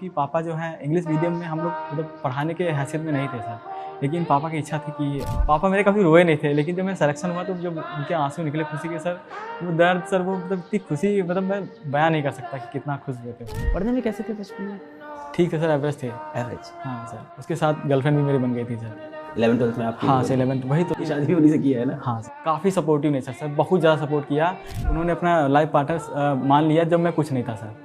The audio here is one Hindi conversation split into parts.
क्योंकि पापा जो है इंग्लिश मीडियम में हम लोग मतलब पढ़ाने के हैसियत में नहीं थे सर। लेकिन पापा की इच्छा थी कि पापा मेरे कभी रोए नहीं थे, लेकिन जब मेरा सिलेक्शन हुआ तो जब उनके आंसू निकले खुशी के सर, वो दर्द सर, वो मतलब इतनी खुशी, मतलब मैं बयान नहीं कर सकता कि कितना खुश हुए थे। पढ़ने में कैसे थे बचपन में? ठीक है सर, एवरेज थे। एवरेज? हाँ सर, उसके साथ गर्लफ्रेंड भी मेरी बन गई थी सर। 11th-12th में आपकी? हाँ सर, 11th वही तो। शादी भी उन्हीं से की है ना? हाँ सर, काफ़ी सपोर्टिव नेचर सर, बहुत ज़्यादा सपोर्ट किया। उन्होंने अपना लाइफ पार्टनर मान लिया जब मैं कुछ नहीं था सर।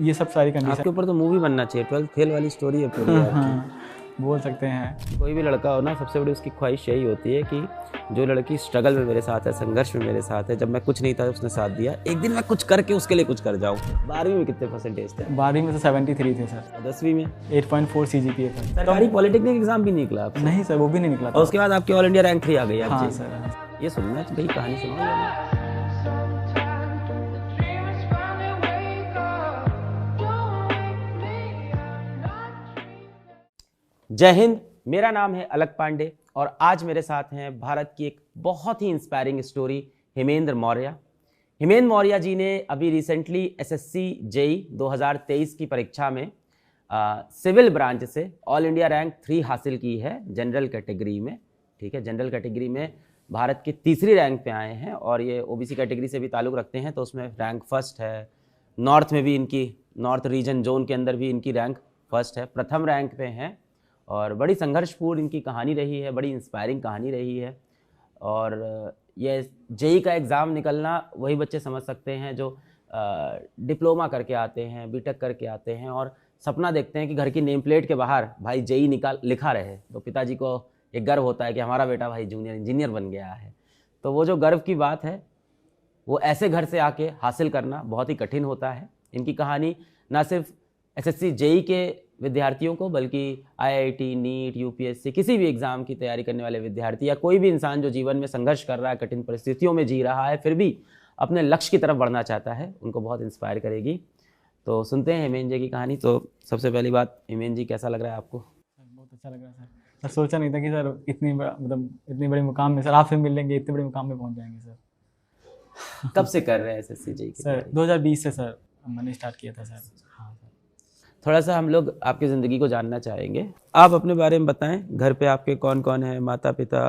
ये सब सारी कंडीशन आपके ऊपर तो मूवी बनना चाहिए, 12th फेल वाली स्टोरी है पूरी आपकी। हाँ, बोल सकते हैं। कोई भी लड़का हो ना, सबसे बड़ी उसकी ख्वाहिश यही होती है कि जो लड़की स्ट्रगल में मेरे साथ है, संघर्ष में मेरे साथ है, जब मैं कुछ नहीं था उसने साथ दिया, एक दिन मैं कुछ करके उसके लिए कुछ कर जाऊँ। 12वीं में कितने परसेंटेज थे? 12वीं में तो 73 थे सर। 10वीं में? 8.4 CGPA था। सरकारी पॉलिटेक्निक एग्जाम भी नहीं निकला आपका? नहीं सर, वो भी नहीं निकला था। और उसके बाद आपकी ऑल इंडिया रैंक 3 आ गई हाँ आपकी? सर। ये सुनना भाई, कहानी सुनाओ। जय हिंद, मेरा नाम है अलक पांडे और आज मेरे साथ हैं भारत की एक बहुत ही इंस्पायरिंग स्टोरी, हेमेंद्र मौर्य। हेमेंद्र मौर्य जी ने अभी रिसेंटली SSC JEE 2023 की परीक्षा में सिविल ब्रांच से ऑल इंडिया रैंक 3 हासिल की है जनरल कैटेगरी में। ठीक है, जनरल कैटेगरी में भारत के तीसरी रैंक पे आए हैं और ये OBC कैटेगरी से भी ताल्लुक़ रखते हैं, तो उसमें रैंक फर्स्ट है। नॉर्थ में भी इनकी, नॉर्थ रीजन जोन के अंदर भी इनकी रैंक फर्स्ट है, प्रथम रैंक पे हैं। और बड़ी संघर्षपूर्ण इनकी कहानी रही है, बड़ी इंस्पायरिंग कहानी रही है। और ये JEE का एग्ज़ाम निकलना वही बच्चे समझ सकते हैं जो डिप्लोमा करके आते हैं, BTech करके आते हैं और सपना देखते हैं कि घर की नेम प्लेट के बाहर भाई JEE लिखा रहे, तो पिताजी को एक गर्व होता है कि हमारा बेटा भाई जूनियर इंजीनियर बन गया है। तो वो जो गर्व की बात है, वो ऐसे घर से आके हासिल करना बहुत ही कठिन होता है। इनकी कहानी ना सिर्फ SSC JEE के विद्यार्थियों को, बल्कि IIT, NEET, UPSC, किसी भी एग्ज़ाम की तैयारी करने वाले विद्यार्थी या कोई भी इंसान जो जीवन में संघर्ष कर रहा है, कठिन परिस्थितियों में जी रहा है, फिर भी अपने लक्ष्य की तरफ बढ़ना चाहता है, उनको बहुत इंस्पायर करेगी। तो सुनते हैं हेमेंद्र जी की कहानी। तो सबसे पहली बात, हेमेंद्र जी कैसा लग रहा है आपको? बहुत अच्छा लग रहा है सर। सर सोचा नहीं था कि सर इतनी बड़ी मुकाम में सर आपसे मिल लेंगे, इतने बड़े मुकाम में पहुंच जाएंगे सर। कब से कर रहे हैं SSC JEE की सर 2020 से सर मैंने स्टार्ट किया था सर। हाँ सर। थोड़ा सा हम लोग आपकी ज़िंदगी को जानना चाहेंगे। आप अपने बारे में बताएं, घर पे आपके कौन कौन है, माता पिता,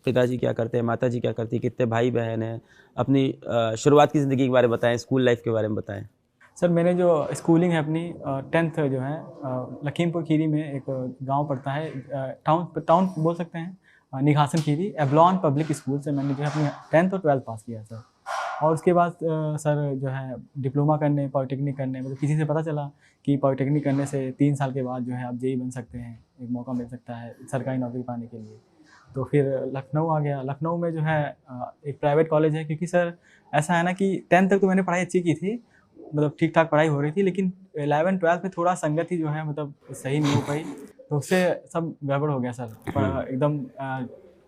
पिताजी क्या करते हैं, माता जी क्या करती है, कितने भाई बहन हैं, अपनी शुरुआत की ज़िंदगी के बारे में बताएं, स्कूल लाइफ के बारे में बताएं। सर मैंने जो स्कूलिंग है अपनी 10th जो है लखीमपुर खीरी में एक गांव पड़ता है, टाउन बोल सकते हैं, Nighasan Kheri, Avalon public school से मैंने जो है अपनी 10th और 12th पास किया सर। और उसके बाद सर जो है डिप्लोमा करने, पॉलिटेक्निक करने, मतलब किसी से पता चला कि पॉलिटेक्निक करने से 3 साल के बाद जो है आप JEE बन सकते हैं, एक मौका मिल सकता है सरकारी नौकरी पाने के लिए। तो फिर लखनऊ आ गया। लखनऊ में जो है एक प्राइवेट कॉलेज है, क्योंकि सर ऐसा है ना कि 10th तक तो मैंने पढ़ाई अच्छी की थी, मतलब ठीक ठाक पढ़ाई हो रही थी, लेकिन 11th-12th में थोड़ा संगति जो है मतलब सही नहीं हो पाई, तो उससे सब गड़बड़ हो गया सर। एकदम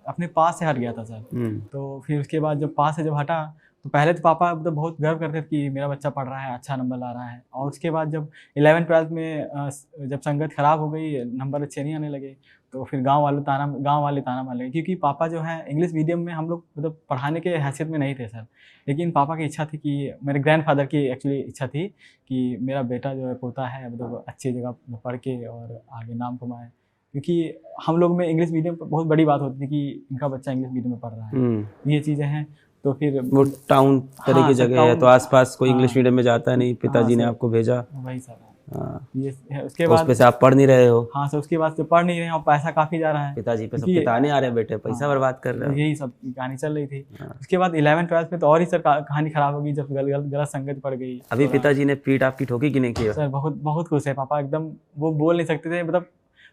अपने पास से हट गया था सर। तो फिर उसके बाद जब पास से जब हटा, तो पहले तो पापा मतलब बहुत गर्व करते थे कि मेरा बच्चा पढ़ रहा है, अच्छा नंबर ला रहा है। और उसके बाद जब 11th-12th में जब संगत खराब हो गई, नंबर अच्छे नहीं आने लगे, तो फिर गांव वाले ताना मारने लगे, क्योंकि पापा जो है इंग्लिश मीडियम में हम लोग मतलब पढ़ाने के हैसियत में नहीं थे सर। लेकिन पापा की इच्छा थी कि, मेरे ग्रैंडफादर की एक्चुअली इच्छा थी कि मेरा बेटा जो है, पोता है, मतलब अच्छी जगह पढ़ के और आगे नाम कमाए, क्योंकि हम लोग में इंग्लिश मीडियम पर बहुत बड़ी बात होती थी कि इनका बच्चा इंग्लिश मीडियम में पढ़ रहा है, ये चीज़ें हैं। तो फिर वो टाउन तरह की जगह है, तो आसपास कोई इंग्लिश मीडियम में जाता नहीं, पिताजी ने आपको भेजा। वही सर। हाँ, ये है। उसके बाद उस पे से आप पढ़ नहीं रहे हो। हाँ सर, उसके बाद से पढ़ नहीं रहे हैं और पैसा काफ़ी जा रहा है, पिताजी पे सबके ताने आ रहे हैं, बेटे पैसा बर्बाद कर रहे हो। यही सब कहानी चल रही थी। उसके बाद 11th-12th में तो और ही सर कहानी खराब हो गई, जब गलत संगत पड़ गई। अभी पिताजी ने पीठ आपकी ठोकी कि नहीं की? सर बहुत खुश है पापा, एकदम वो बोल नहीं सकते थे, मतलब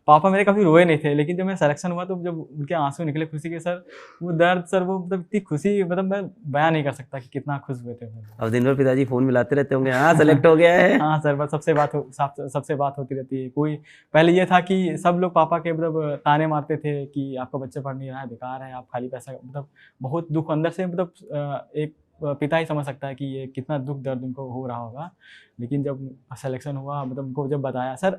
पापा मेरे कभी रोए नहीं थे, लेकिन जब मेरा सिलेक्शन हुआ तो जब उनके आंसू निकले खुशी के सर, वो दर्द सर, वो मतलब इतनी खुशी, मतलब मैं बयान नहीं कर सकता कि कितना खुश हुए थे। अब दिन भर पिताजी फोन मिलाते रहते होंगे, हाँ सेलेक्ट हो गया है। हाँ सर, बस सबसे बात होती रहती है। कोई पहले ये था कि सब लोग पापा के मतलब ताने मारते थे कि आपका बच्चा पढ़ नहीं रहा है, बेकार है, आप खाली पैसा, मतलब बहुत दुख अंदर से, मतलब एक पिता ही समझ सकता है कि ये कितना दुख दर्द उनको हो रहा होगा। लेकिन जब सिलेक्शन हुआ, मतलब उनको जब बताया सर,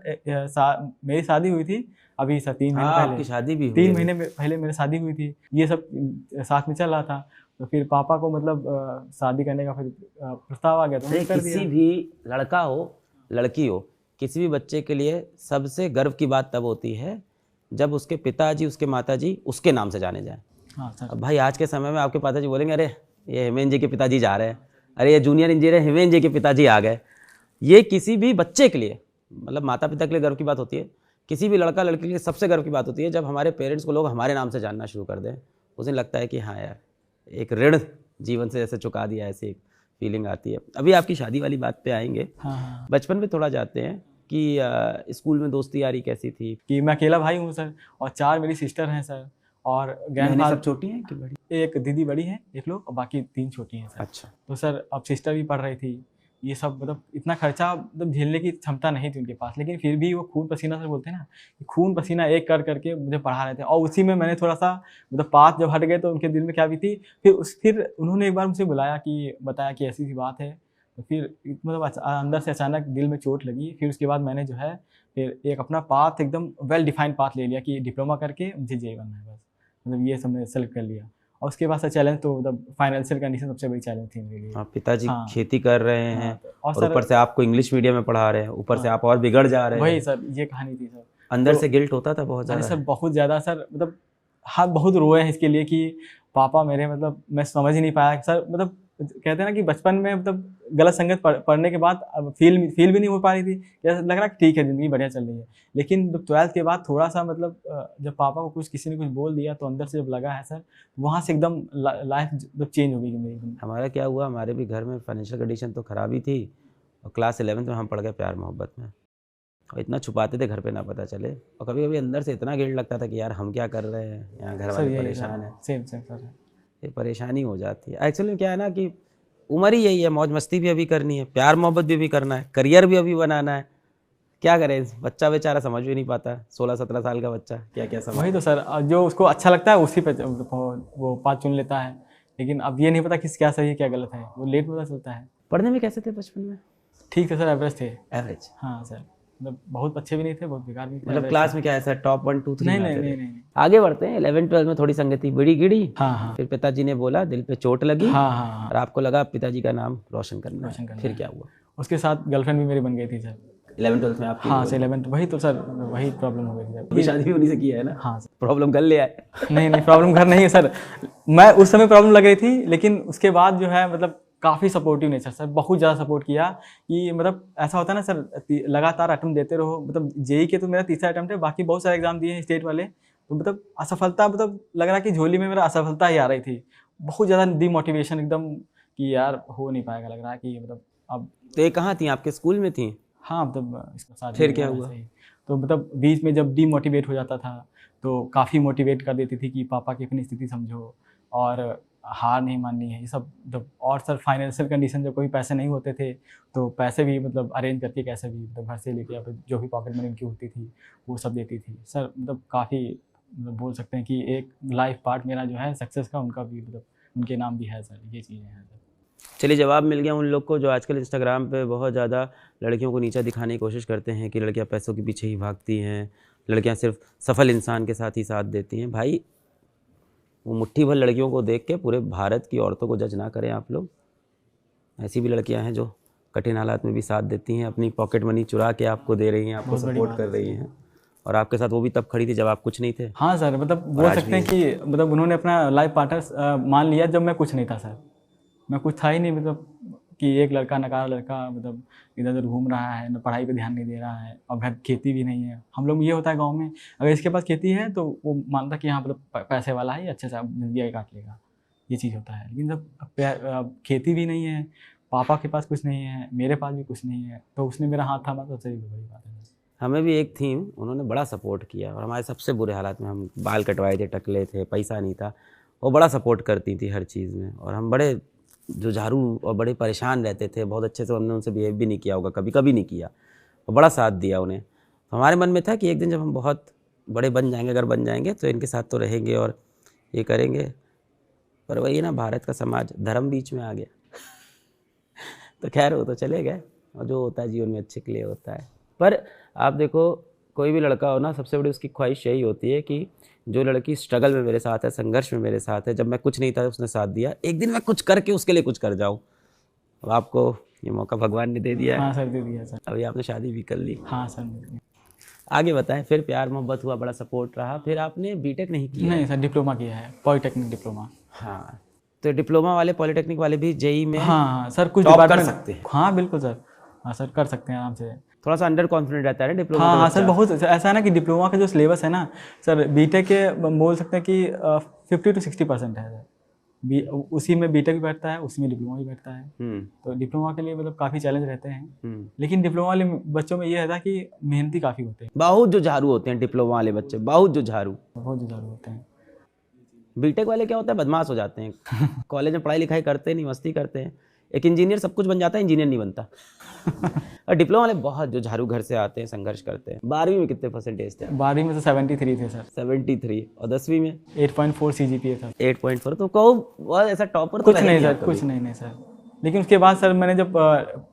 मेरी शादी हुई थी अभी सर 3 महीने पहले। आपकी शादी भी हुई? 3 महीने पहले मेरी शादी हुई थी, ये सब साथ में चल रहा था। तो फिर पापा को मतलब शादी करने का फिर प्रस्ताव आ गया, तो किसी भी लड़का हो लड़की हो, किसी भी बच्चे के लिए सबसे गर्व की बात तब होती है जब उसके पिताजी उसके माताजी उसके नाम से जाने जाएं। हाँ सर। अब भाई आज के समय में आपके पिताजी बोलेंगे अरे ये हेमेंद्र जी के पिताजी जा रहे हैं, अरे ये जूनियर इंजीनियर हेमेंद्र जी के पिताजी आ गए। ये किसी भी बच्चे के लिए, मतलब माता पिता के लिए गर्व की बात होती है, किसी भी लड़का लड़की के लिए सबसे गर्व की बात होती है जब हमारे पेरेंट्स को लोग हमारे नाम से जानना शुरू कर दें। उस दिन लगता है कि हाँ यार, एक ऋण जीवन से जैसे चुका दिया, ऐसी एक फीलिंग आती है। अभी आपकी शादी वाली बात पे आएंगे, हाँ। बचपन में थोड़ा जाते हैं कि स्कूल में दोस्ती यारी कैसी थी? कि मैं अकेला भाई हूँ सर, और 4 मेरी सिस्टर हैं सर, और बहनें सब छोटी हैं कि बड़ी? एक दीदी बड़ी है एक लोग, और बाकी 3 छोटी हैं सर। अच्छा। तो सर अब सिस्टर भी पढ़ रही थी, ये सब मतलब इतना खर्चा मतलब झेलने की क्षमता नहीं थी उनके पास, लेकिन फिर भी वो खून पसीना सर बोलते हैं ना, कि खून पसीना एक कर करके मुझे पढ़ा रहे थे। और उसी में मैंने थोड़ा सा मतलब बात जब हट गए तो उनके दिल में क्या भी थी, फिर उन्होंने एक बार मुझे बुलाया कि बताया कि ऐसी सी बात है। तो फिर मतलब अंदर से अचानक दिल में चोट लगी। फिर उसके बाद मैंने जो है फिर एक अपना पाथ एकदम वेल डिफाइंड पाथ ले लिया कि डिप्लोमा करके मुझे जेई बनना है बस, मतलब ये सब मैंने सेलेक्ट कर लिया। और उसके बाद से चैलेंज तो मतलब फाइनेंशियल कंडीशन सबसे बड़ी चैलेंज थी मेरे लिए। हाँ, पिताजी हाँ। खेती कर रहे हैं, हाँ, और ऊपर से आपको इंग्लिश मीडियम में पढ़ा रहे हैं, ऊपर से आप और बिगड़ जा रहे हैं। वही सर, ये कहानी थी सर। अंदर तो से गिल्ट होता था बहुत अरे ज़्यादा? सर बहुत ज़्यादा सर, मतलब हाँ बहुत रोए हैं इसके लिए कि पापा मेरे, मतलब मैं समझ ही नहीं पाया सर। मतलब कहते हैं ना कि बचपन में मतलब गलत संगत पढ़ने के बाद अब फील भी नहीं हो पा रही थी, ऐसा लग रहा कि ठीक है ज़िंदगी बढ़िया चल रही है। लेकिन जब 12th के बाद थोड़ा सा मतलब जब पापा को किसी ने कुछ बोल दिया तो अंदर से जब लगा है सर, वहाँ से एकदम लाइफ मतलब चेंज हो गई मेरी। हमारा क्या हुआ, हमारे भी घर में फाइनेंशियल कंडीशन तो ख़राब ही थी, और क्लास 11th में हम पढ़ गए प्यार मोहब्बत में, और इतना छुपाते थे घर पे ना पता चले। और कभी कभी अंदर से इतना गिल्ट लगता था कि यार हम क्या कर रहे हैं, यहाँ घर वाले परेशान हैं। Same sir. ये परेशानी हो जाती है। एक्चुअली क्या है ना कि उम्र ही यही है, मौज मस्ती भी अभी करनी है, प्यार मोहब्बत भी करना है, करियर भी अभी बनाना है। क्या करें, बच्चा बेचारा समझ भी नहीं पाता, 16-17 साल का बच्चा क्या क्या समझ। वही तो सर, जो उसको अच्छा लगता है उसी पे वो पाथ चुन लेता है, लेकिन अब ये नहीं पता किस क्या सही है क्या गलत है, वो लेट पता चलता है। पढ़ने में कैसे थे बचपन में? ठीक है सर, एवरेज थे। एवरेज? हाँ सर, मतलब बहुत अच्छे भी नहीं थे, बहुत बेकार भी थे। मतलब क्लास में क्या है सर, टॉप 1 2 3 नहीं में आते नहीं थे? नहीं नहीं। आगे बढ़ते हैं। 11 12 में थोड़ी संगति बिड़ी गिड़ी, हाँ। फिर पिताजी ने बोला दिल पे चोट लगी, हाँ। और आपको लगा पिताजी का नाम रोशन करना है। फिर क्या हुआ? उसके साथ गर्लफ्रेंड भी मेरी बन गई थी सर। 11 12 में आपकी? हाँ सर 11th, वही तो सर, वही प्रॉब्लम हो गई थी अभी शादी भी उन्हीं से की है ना? हाँ सर। प्रॉब्लम कर लिया है? नहीं प्रॉब्लम घर नहीं है सर, मैं उस समय प्रॉब्लम लग रही थी, लेकिन उसके बाद जो है मतलब काफ़ी सपोर्टिव नेचर सर, बहुत ज़्यादा सपोर्ट किया। कि मतलब ऐसा होता है ना सर, लगातार अटेम्प्ट देते रहो, मतलब जेई के तो मेरा तीसरा अटेम्प्ट है, बाकी बहुत सारे एग्जाम दिए हैं स्टेट वाले, तो मतलब असफलता, मतलब लग रहा कि झोली में मेरा असफलता ही आ रही थी। बहुत ज़्यादा डिमोटिवेशन एकदम, कि यार हो नहीं पाएगा, लग रहा है कि मतलब अब। तो ये कहाँ थी, आपके स्कूल में थी? हाँ मतलब इसका साथ फिर क्या हुआ? तो मतलब बीच में जब डीमोटिवेट हो जाता था तो काफ़ी मोटिवेट कर देती थी कि पापा की अपनी स्थिति समझो और हार नहीं माननी है, ये सब जब। और सर फाइनेंशियल कंडीशन, जब कोई पैसे नहीं होते थे तो पैसे भी मतलब अरेंज करके कैसे भी मतलब घर से लेके, या फिर जो भी पॉकेट मनी उनकी होती थी वो सब देती थी सर। मतलब काफ़ी मतलब बोल सकते हैं कि एक लाइफ पार्ट मेरा जो है सक्सेस का, उनका भी मतलब उनके नाम भी है सर, ये चीज़ें हैं सर। चलिए, जवाब मिल गया उन लोग को जो आजकल इंस्टाग्राम पे बहुत ज़्यादा लड़कियों को नीचा दिखाने की कोशिश करते हैं कि लड़कियां पैसों के पीछे ही भागती हैं, लड़कियां सिर्फ सफल इंसान के साथ ही साथ देती हैं। भाई वो मुट्ठी भर लड़कियों को देख के पूरे भारत की औरतों को जज ना करें आप लोग। ऐसी भी लड़कियां हैं जो कठिन हालात में भी साथ देती हैं, अपनी पॉकेट मनी चुरा के आपको दे रही हैं, आपको सपोर्ट कर रही हैं, और आपके साथ वो भी तब खड़ी थी जब आप कुछ नहीं थे। हाँ सर, मतलब बोल सकते हैं कि मतलब उन्होंने अपना लाइफ पार्टनर मान लिया जब मैं कुछ नहीं था सर। मैं कुछ था ही नहीं, मतलब कि एक लड़का नकारा लड़का, मतलब इधर उधर घूम रहा है, न पढ़ाई पे ध्यान नहीं दे रहा है, और घर खेती भी नहीं है। हम लोग ये होता है गांव में, अगर इसके पास खेती है तो वो मानता कि हाँ मतलब पैसे वाला है, अच्छे से जिंदगी काट लेगा, ये चीज़ होता है। लेकिन जब खेती भी नहीं है, पापा के पास कुछ नहीं है, मेरे पास भी कुछ नहीं है, तो उसने मेरा हाथ थामा, तो सही बड़ी बात है। हमें भी एक थी, उन्होंने बड़ा सपोर्ट किया, और हमारे सबसे बुरे हालात में, हम बाल कटवाए थे, टकले थे, पैसा नहीं था, वो बड़ा सपोर्ट करती थी हर चीज़ में, और हम बड़े जुझारू और बड़े परेशान रहते थे। बहुत अच्छे से हमने उनसे बिहेव भी नहीं किया होगा, कभी कभी नहीं किया, और बड़ा साथ दिया उन्हें। तो हमारे मन में था कि एक दिन जब हम बहुत बड़े बन जाएंगे, अगर बन जाएंगे तो इनके साथ तो रहेंगे और ये करेंगे। पर वही ना, भारत का समाज, धर्म बीच में आ गया तो खैर वो तो चले गए, और जो होता है जीवन में अच्छे के लिए होता है। पर आप देखो, कोई भी लड़का हो ना, सबसे बड़ी उसकी ख्वाहिश यही होती है कि जो लड़की स्ट्रगल में मेरे साथ है, संघर्ष में मेरे साथ है, जब मैं कुछ नहीं था उसने साथ दिया, एक दिन मैं कुछ करके उसके लिए कुछ कर जाऊँ। अब आपको ये मौका भगवान ने दे दिया है। हाँ सर, दे दिया सर। अभी आपने शादी भी कर ली। हाँ सर, दे दिया। आगे बताएं, फिर प्यार मोहब्बत हुआ, बड़ा सपोर्ट रहा, फिर आपने बीटेक नहीं किया? नहीं सर, डिप्लोमा किया है, पॉलिटेक्निक डिप्लोमा। हाँ, तो डिप्लोमा वाले पॉलिटेक्निक वाले भी जेई में हाँ हाँ सर, कुछ टॉप कर डिपार्टमेंट सकते हैं। हाँ बिल्कुल सर, हाँ सर कर सकते हैं आराम से। थोड़ा सा अंडर कॉन्फिडेंट रहता है ना डिप्लोमा हाँ का हाँ सर, बच्चा। बहुत ऐसा है ना कि डिप्लोमा का जो सिलेबस है ना सर, बीटेक के बोल सकते हैं कि 50 to 60% है सर। उसी में बीटेक भी बैठता है, उसी में डिप्लोमा भी बैठता है। तो डिप्लोमा के लिए मतलब काफ़ी चैलेंज रहते हैं। लेकिन डिप्लोमा वाले बच्चों में ये रहता है कि मेहनती काफ़ी होते हैं, बहुत जो झाड़ू होते हैं डिप्लोमा वाले बच्चे, बहुत जो झाड़ू। बहुत जुझारू होते हैं। बीटेक वाले क्या होता है, बदमाश हो जाते हैं। कॉलेज में पढ़ाई लिखाई करते नहीं, मस्ती करते हैं। एक इंजीनियर सब कुछ बन जाता है, इंजीनियर नहीं बनता। और डिप्लोमा वाले बहुत जो झाड़ू घर से आते हैं, संघर्ष करते हैं। 12वीं में कितने परसेंटेज थे? 12वीं में तो 73 थे सर। 73। और 10वीं में 8.4 CGPA था। 8.4। तो कहो बहुत ऐसा टॉपर तो कुछ रहे नहीं सर, आप कभी? कुछ नहीं सर। लेकिन उसके बाद सर मैंने जब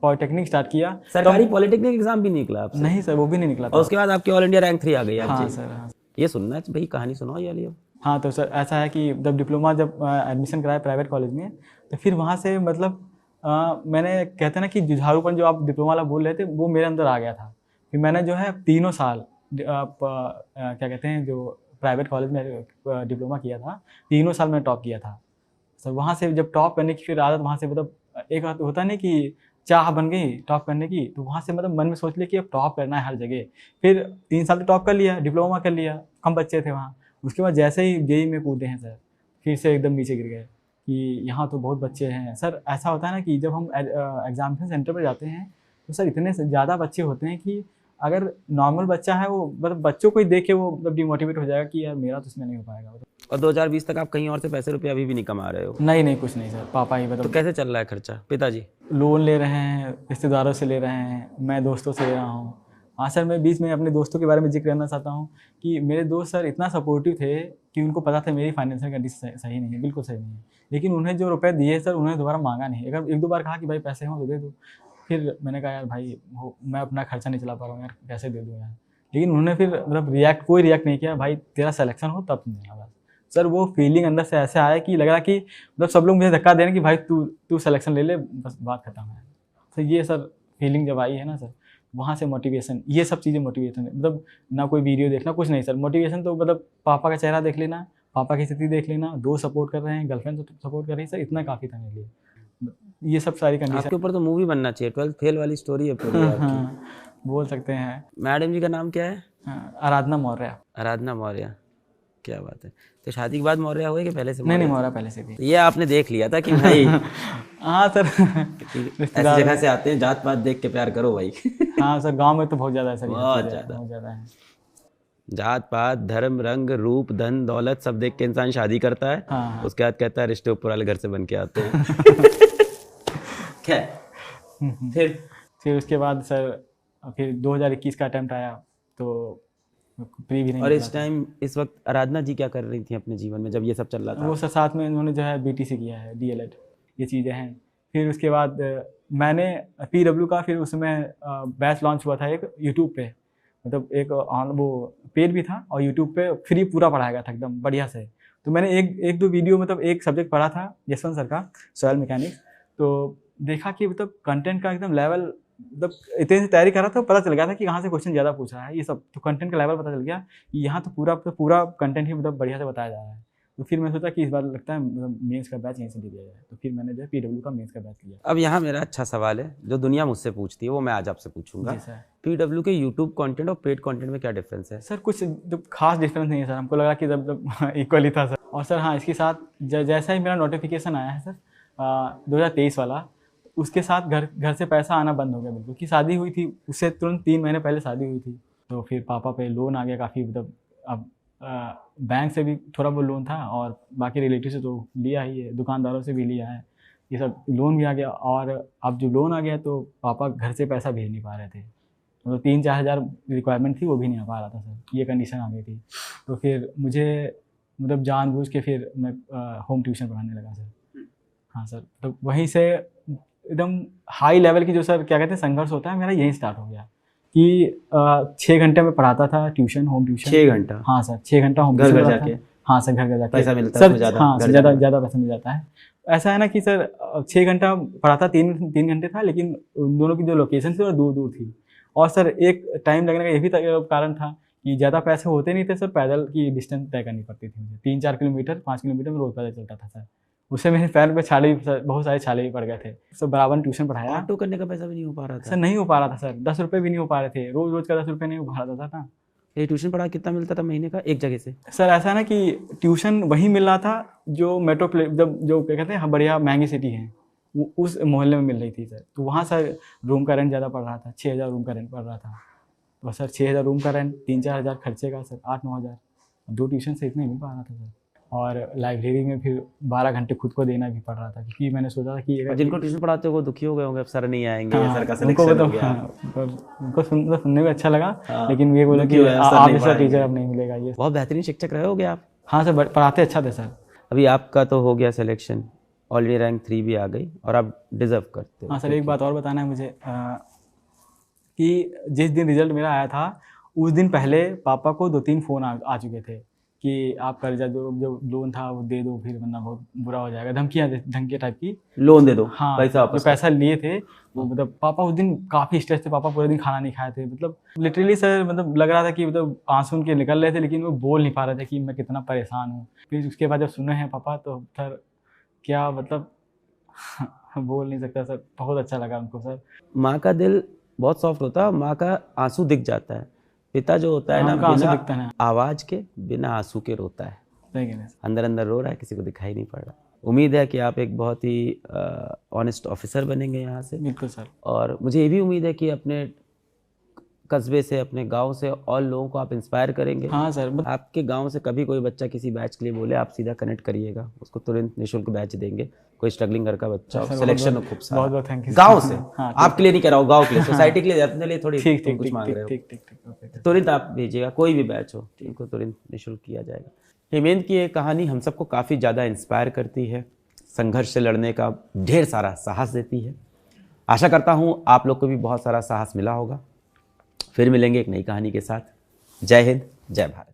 पॉलिटेक्निक स्टार्ट किया, सरकारी पॉलिटेक्निक एग्जाम भी नहीं निकला आपसे? नहीं सर, वो भी नहीं निकला और था। उसके बाद आपकी ऑल इंडिया रैंक 3 आ गई हाँ आपकी? सर, हाँ। ये सुनना है भाई, कहानी सुनाओ ये वाली। हाँ तो सर ऐसा है कि जब डिप्लोमा जब एडमिशन कराया प्राइवेट कॉलेज में, तो फिर वहाँ से मतलब मैंने कहते हैं ना कि जुझारूपन जो आप डिप्लोमा वाला बोल रहे थे, वो मेरे अंदर आ गया था। फिर मैंने जो है 3 साल क्या कहते हैं जो प्राइवेट कॉलेज में डिप्लोमा किया था, 3 साल मैंने टॉप किया था सर। वहाँ से जब टॉप करने की फिर आदत वहाँ से मतलब एक होता नहीं कि चाह बन गई टॉप करने की, तो वहाँ से मतलब मन में सोच लिया कि अब टॉप करना है हर जगह। फिर 3 साल तो टॉप कर लिया, डिप्लोमा कर लिया, कम बच्चे थे वहाँ। उसके बाद जैसे ही जेई में कूदे हैं सर, फिर से एकदम नीचे गिर गए कि यहाँ तो बहुत बच्चे हैं सर। ऐसा होता है ना कि जब हम एग्जामिनेशन सेंटर पर जाते हैं तो सर इतने ज़्यादा बच्चे होते हैं कि अगर नॉर्मल बच्चा है वो मतलब बच्चों को ही देख के वो मतलब डिमोटिवेट हो जाएगा कि यार मेरा तो इसमें नहीं हो पाएगा। और 2020 तक आप कहीं और से पैसे रुपए अभी भी नहीं कमा रहे हो? नहीं, कुछ नहीं सर, पापा ही तो मतलब कैसे चल रहा है खर्चा? पिताजी लोन ले रहे हैं, रिश्तेदारों से ले रहे हैं, मैं दोस्तों से ले रहा हूँ। हाँ सर, मैं बीच में अपने दोस्तों के बारे में जिक्र करना चाहता हूँ कि मेरे दोस्त सर इतना सपोर्टिव थे कि उनको पता था मेरी फाइनेंशियल कंडीशन सही नहीं है, बिल्कुल सही नहीं है। लेकिन उन्हें जो रुपए दिए सर, उन्होंने दोबारा मांगा नहीं। अगर 1-2 बार कहा कि भाई पैसे हो तो दे दो, फिर मैंने कहा यार भाई मैं अपना खर्चा नहीं चला पा रहा हूँ यार, कैसे दे दूँ यार। लेकिन उन्होंने फिर मतलब कोई रिएक्ट नहीं किया, भाई तेरा सिलेक्शन हो तब तुम देना। बस सर वो फीलिंग अंदर से ऐसे आया कि लग रहा कि मतलब सब लोग मुझे धक्का दे रहे कि भाई तू सिलेक्शन ले ले, बस बात खत्म है। तो ये सर फीलिंग जब आई है ना सर, वहाँ से मोटिवेशन, ये सब चीज़ें मोटिवेशन है। मतलब ना कोई वीडियो देखना, कुछ नहीं सर, मोटिवेशन तो मतलब पापा का चेहरा देख लेना, पापा की स्थिति देख लेना, दोस्त सपोर्ट कर रहे हैं, गर्लफ्रेंड सपोर्ट कर रही है सर, इतना काफ़ी था मेरे लिए। ये सब सारी कंडीशन। आपके ऊपर तो मूवी बनना चाहिए, 12th फेल वाली स्टोरी है पूरी आपकी। हाँ, बोल सकते हैं। मैडम जी का नाम क्या है? आराधना मौर्य। आराधना मौर्य, क्या बात है। तो शादी के बाद मौर्य हुए कि पहले से? नहीं, मौर्य पहले से थी। ये आपने देख लिया था कि भाई हाँ सर, ऐसी जगह से आते हैं, जात पात देख के प्यार करो भाई। हाँ सर, गांव में तो बहुत ज़्यादा ऐसा बहुत ज़्यादा है। जात पात, धर्म, रंग, रूप, धन, दौलत सब देख के इंसान शादी करता है। हाँ। उसके बाद कहता है रिश्ते ऊपर वाले घर से बन के आते हैं। क्या फिर उसके बाद सर फिर 2021 का अटेम्प्ट आया तो प्री भी नहीं और निकला इस टाइम इस वक्त आराधना जी क्या कर रही थी अपने जीवन में जब ये सब चल रहा था? वो सर साथ में उन्होंने जो है BTC किया है, DLED, ये चीज़ें हैं। फिर उसके बाद मैंने PW का फिर उसमें बैच लॉन्च हुआ था एक यूट्यूब पे, मतलब एक वो पेड भी था और यूट्यूब पे फ्री पूरा पढ़ाया गया था एकदम बढ़िया से। तो मैंने एक दो वीडियो मतलब एक सब्जेक्ट पढ़ा था जसवंत सर का, सॉयल मैकेनिक्स। तो देखा कि मतलब कंटेंट का एकदम लेवल, मतलब इतने से तैयारी कर रहा था, पता चल गया था कि कहाँ से क्वेश्चन ज़्यादा पूछ रहा है, ये सब तो कंटेंट का लेवल पता चल गया कि यहाँ तो पूरा कंटेंट ही मतलब बढ़िया से बताया जा रहा है। तो फिर मैं सोचा कि इस बार लगता है मतलब मेंस का बैच यहीं से दे दिया जाए। तो फिर मैंने जो है PW का मेंस का बैच लिया। अब यहाँ मेरा अच्छा सवाल है जो दुनिया मुझसे पूछती है, वो मैं आज आपसे पूछूंगा। जी सर। PW के यूट्यूब कंटेंट और पेड कंटेंट में क्या डिफरेंस है? सर कुछ खास डिफरेंस नहीं है सर, हमको लगा कि जब इक्वल ही था सर। और सर हाँ, इसके साथ जैसा ही मेरा नोटिफिकेशन आया है सर 2023 वाला, उसके साथ घर से पैसा आना बंद हो गया बिल्कुल। कि शादी हुई थी, उससे तुरंत 3 महीने पहले शादी हुई थी, तो फिर पापा पे लोन आ गया काफ़ी। मतलब अब बैंक से भी थोड़ा बहुत लोन था और बाकी रिलेटिव से तो लिया ही है, दुकानदारों से भी लिया है, ये सब लोन भी आ गया। और अब जो लोन आ गया तो पापा घर से पैसा भेज नहीं पा रहे थे, मतलब 3-4 हज़ार रिक्वायरमेंट थी, वो भी नहीं आ पा रहा था सर, ये कंडीशन आ गई थी। तो फिर मुझे मतलब जानबूझ के फिर मैं होम ट्यूशन पढ़ाने लगा सर। हाँ सर, तो वहीं से एकदम हाई लेवल की जो सर क्या कहते हैं संघर्ष होता है, मेरा यहीं स्टार्ट हो गया कि 6 घंटे में पढ़ाता था ट्यूशन, होम ट्यूशन। 6 घंटा? हाँ सर, 6 घंटा होम घर ट्यूशन घर जाके, हाँ सर, घर जाके पैसा मिलता है सर, उसमें ज़्यादा, हाँ घर सर, जाने में। ज़्यादा पैसा मिल जाता है। ऐसा है ना कि सर 6 घंटा पढ़ाता, 3 घंटे था, लेकिन उन दोनों की जो लोकेशन थी वो दूर दूर थी। और सर एक टाइम लगने का ये भी कारण था कि ज़्यादा पैसे होते नहीं थे सर, पैदल की डिस्टेंस तय करनी पड़ती थी मुझे। 3-4 किलोमीटर, 5 किलोमीटर में रोज़ पैदल चलता था सर। उससे मेरे पैर पे छाले भी, बहुत सारे छाले भी पड़ गए थे। सर बराबर ट्यूशन पढ़ाया। ऑटो करने का पैसा भी नहीं हो पा रहा सर था? नहीं हो पा रहा था सर, 10 रुपये भी नहीं हो पा रहे थे, रोज़ रोज़ का 10 रुपये नहीं हो पा रहा था ना। ये ट्यूशन पढ़ा कितना मिलता था महीने का एक जगह से? सर ऐसा है ना कि ट्यूशन वहीं मिल रहा था जो मेट्रो जब जो क्या कहते हैं बढ़िया महंगी सिटी है, उस मोहल्ले में मिल रही थी सर। तो वहाँ सर रूम का रेंट ज़्यादा पड़ रहा था, 6,000 रूम का रेंट पड़ रहा था। तो सर 6,000 रूम का रेंट, 3-4 हज़ार खर्चे का सर, 8-9 हज़ार, 2 ट्यूशन से इतने नहीं पा रहा था सर। और लाइब्रेरी में फिर 12 घंटे खुद को देना भी पड़ रहा था, क्योंकि मैंने सोचा था कि और जिनको ट्यूशन पढ़ाते हो वो दुखी हो गए होंगे, अब सर नहीं आएंगे, हाँ, सर का उनको सिलेक्शन हो मतलब गया। हाँ, उनको सुनने में अच्छा लगा, हाँ, लेकिन ये बोला दुखी कि हुए, सर आप नहीं जैसा पढ़ाएंगे। टीचर अब नहीं मिलेगा ये। बहुत बेहतरीन शिक्षक रहे होगे आप। हाँ सर, पढ़ाते अच्छा थे सर। अभी आपका तो हो गया सिलेक्शन, ऑलरेडी रैंक 3 भी आ गई और आप डिजर्व करते हो। हाँ सर, एक बात और बताना है मुझे कि जिस दिन रिजल्ट मेरा आया था उस दिन पहले पापा को 2-3 फ़ोन आ चुके थे कि आप कर्जा जो लोन था वो दे दो, फिर वरना बहुत बुरा हो जाएगा, धमकी टाइप की। लोन दे दो, हाँ, पैसा जो वापस पैसा लिए थे वो, मतलब पापा उस दिन काफ़ी स्ट्रेस थे, पापा पूरे दिन खाना नहीं खाए थे, मतलब लिटरली सर, मतलब लग रहा था कि मतलब आंसू उनके निकल रहे थे, लेकिन वो बोल नहीं पा रहे थे कि मैं कितना परेशान हूँ। फिर उसके बाद जब सुने हैं पापा, तो सर क्या मतलब बोल नहीं सकता सर, बहुत अच्छा लगा उनको सर। माँ का दिल बहुत सॉफ्ट होता है, माँ का आंसू दिख जाता है। पिता जो होता है ना, उनका आंसू बिना दिखता है। आवाज के, बिना आंसू के रोता है। सही कह रहे हैं सर। अंदर अंदर रो रहा है, किसी को दिखाई नहीं पड़ रहा। उम्मीद है कि आप एक बहुत ही ऑनेस्ट ऑफिसर बनेंगे यहाँ से। बिल्कुल सर। और मुझे ये भी उम्मीद है कि अपने कस्बे से, अपने गांव से और लोगों को आप इंस्पायर करेंगे। हाँ सर। आपके गांव से कभी कोई बच्चा किसी बैच के लिए बोले, आप सीधा कनेक्ट करिएगा, उसको तुरंत निःशुल्क बैच देंगे। कोई स्ट्रगलिंग घर का बच्चा हो, सर, सिलेक्शन हो बहुत- खूब सारा, बहुत बहुत थैंक यू गांव से। हाँ, आपके लिए नहीं कह रहा हूँ, गांव के लिए, सोसाइटी के लिए, अपने लिए थोड़ी ठीक तुम ठीक कुछ ठीक मांग रहे हो, ठीक ठीक ठीक ओके। तुरंत आप भेजिएगा। कोई भी बैच हो, इनको तुरंत निःशुल्क किया जाएगा। हेमेंद्र की ये कहानी हम सबको काफ़ी ज़्यादा इंस्पायर करती है, संघर्ष से लड़ने का ढेर सारा साहस देती है। आशा करता हूँ आप लोग को भी बहुत सारा साहस मिला होगा। फिर मिलेंगे एक नई कहानी के साथ। जय हिंद, जय भारत।